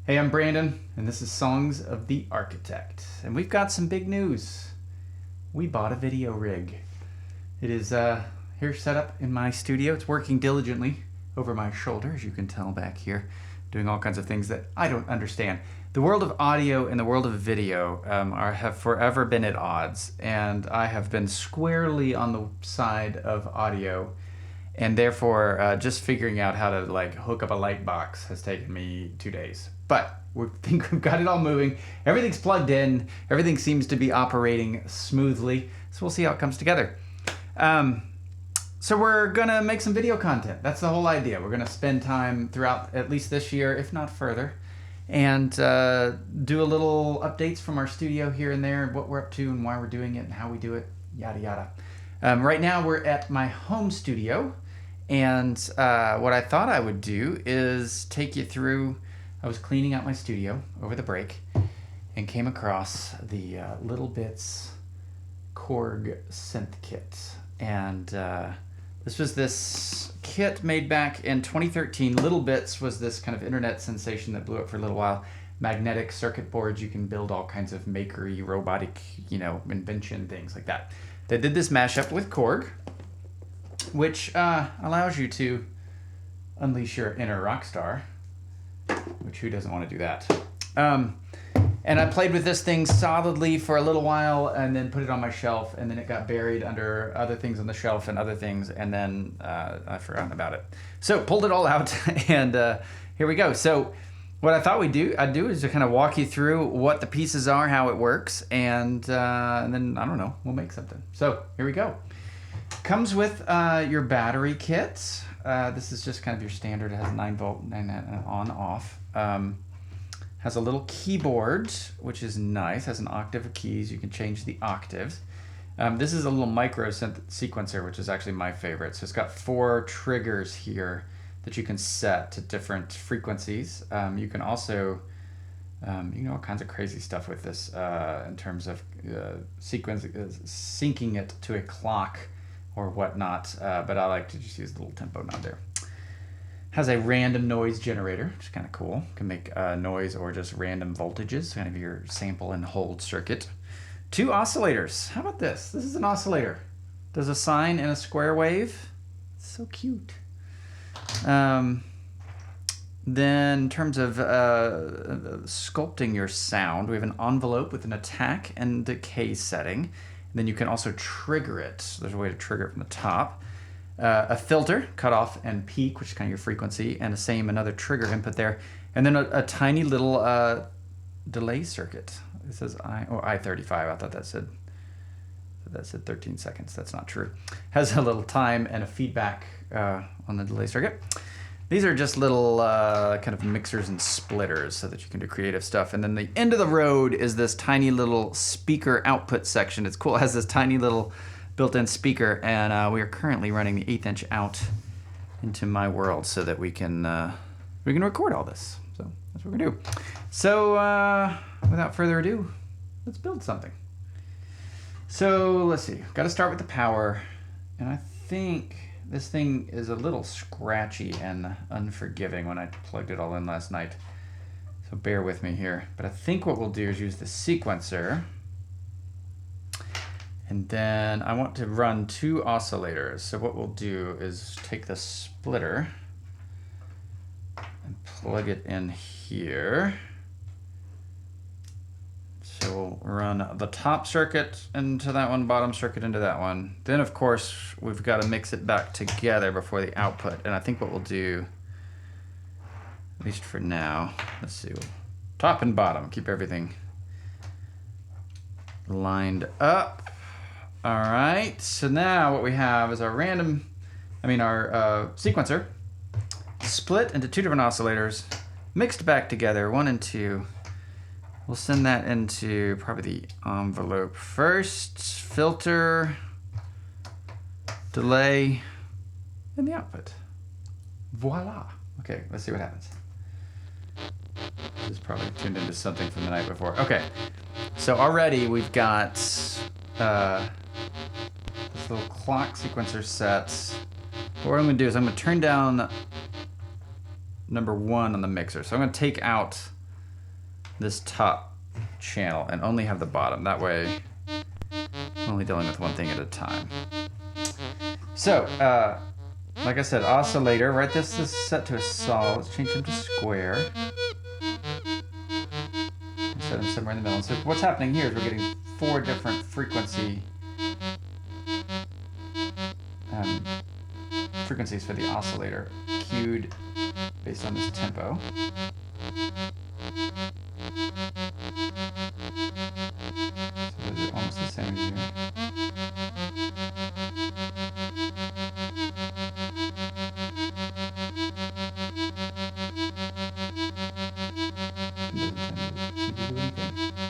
Hey, I'm Brandon, and this is Songs of the Architect. And we've got some big news. We bought a video rig. It is here set up in my studio. It's working diligently over my shoulder, as you can tell back here, doing all kinds of things that I don't understand. The world of audio and the world of video have forever been at odds, and I have been squarely on the side of audio, and therefore just figuring out how to hook up a light box has taken me 2 days. But we think we've got it all moving. Everything's plugged in. Everything seems to be operating smoothly. So we'll see how it comes together. So we're gonna make some video content. That's the whole idea. We're gonna spend time throughout at least this year, if not further, and do a little updates from our studio here and there, what we're up to and why we're doing it and how we do it, yada yada. Right now we're at my home studio, and what I thought I would do is take you through. I was cleaning out my studio over the break and came across the Little Bits Korg synth kit. And this was this kit made back in 2013. Little Bits was this kind of internet sensation that blew up for a little while. Magnetic circuit boards, you can build all kinds of makery, robotic, invention, things like that. They did this mashup with Korg, which allows you to unleash your inner rock star. Which who doesn't want to do that? And I played with this thing solidly for a little while and then put it on my shelf, and then it got buried under other things on the shelf and other things, and then I've forgotten about it. So pulled it all out, and here we go. So what I thought I'd do is to kind of walk you through what the pieces are, how it works, and then, I don't know, we'll make something. So here we go. Comes with your battery kit. This is just kind of your standard. It has 9-volt on off. Has a little keyboard, which is nice. Has an octave of keys. You can change the octaves. This is a little micro synth sequencer, which is actually my favorite. So it's got 4 triggers here that you can set to different frequencies. You can also, all kinds of crazy stuff with this in terms of syncing it to a clock or whatnot, but I like to just use the little tempo knob there. Has a random noise generator, which is kind of cool. Can make noise or just random voltages, kind of your sample and hold circuit. 2 oscillators. How about this? This is an oscillator. Does a sine and a square wave. It's so cute. Then in terms of sculpting your sound, we have an envelope with an attack and decay setting. Then you can also trigger it. There's a way to trigger it from the top. A filter, cutoff and peak, which is kind of your frequency, and another trigger input there. And then a tiny little delay circuit. It says I-35. I thought that said 13 seconds. That's not true. Has a little time and a feedback on the delay circuit. These are just little kind of mixers and splitters so that you can do creative stuff. And then the end of the road is this tiny little speaker output section. It's cool. It has this tiny little built-in speaker, and we are currently running the 1/8 inch out into my world so that we can record all this. So that's what we're gonna do. So without further ado, let's build something. So let's see. Got to start with the power, and I think this thing is a little scratchy and unforgiving when I plugged it all in last night. So bear with me here. But I think what we'll do is use the sequencer. And then I want to run 2 oscillators. So what we'll do is take the splitter and plug it in here. So we'll run the top circuit into that one, bottom circuit into that one. Then of course we've got to mix it back together before the output. And I think what we'll do, at least for now, let's see, top and bottom, keep everything lined up. All right, so now what we have is our sequencer split into 2 different oscillators, mixed back together, 1 and 2. We'll send that into probably the envelope first, filter, delay, and the output. Voila. Okay, let's see what happens. This is probably tuned into something from the night before. Okay, so already we've got this little clock sequencer set. What I'm going to do is I'm going to turn down number 1 on the mixer. So I'm going to take out this top channel and only have the bottom. That way, I'm only dealing with one thing at a time. So, like I said, oscillator, right? This is set to a saw. Let's change him to square. Set him somewhere in the middle. So what's happening here is we're getting 4 different frequencies for the oscillator, cued based on this tempo. So those are almost the same here.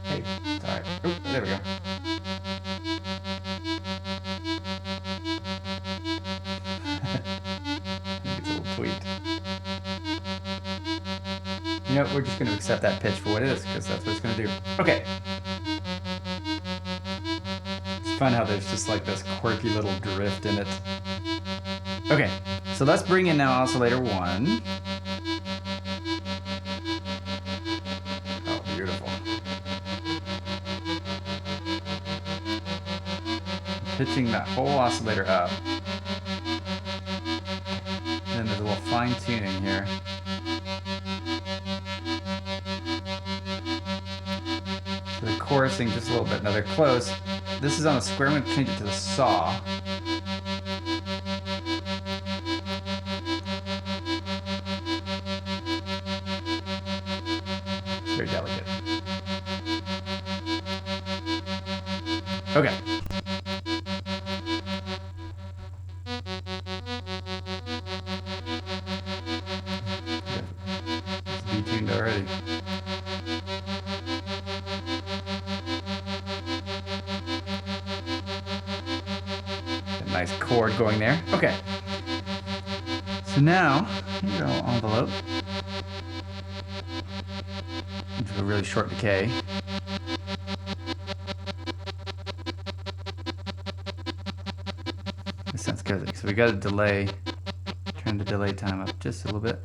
Hey, it's alright. Oh, there we go. It's a little tweaked. You know, we're just going to accept that pitch for what it is, because that's what it's going to do. Okay. It's fun how there's just like this quirky little drift in it. Okay, so let's bring in now oscillator 1. Oh, beautiful. Pitching that whole oscillator up. And then there's a little fine tuning here. So they're chorusing just a little bit. Now they're close. This is on the square. I'm going to change it to the saw. It's very delicate. Okay. It's detuned already. Nice chord going there. Okay. So now, here's our little envelope. Into a really short decay. This sounds good. So we got to delay, turn the delay time up just a little bit.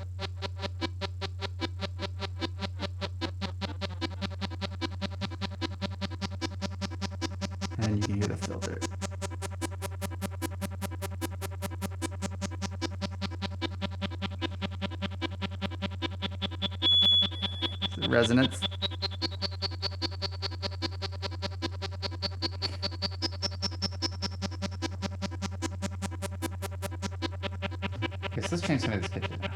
And you can hear the filter. The resonance. Okay, so let's change some of this pitch now.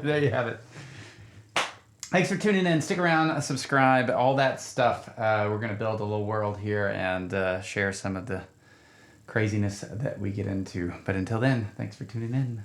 There you have it. Thanks for tuning in. Stick around, subscribe, all that stuff. We're going to build a little world here and share some of the craziness that we get into. But until then, thanks for tuning in.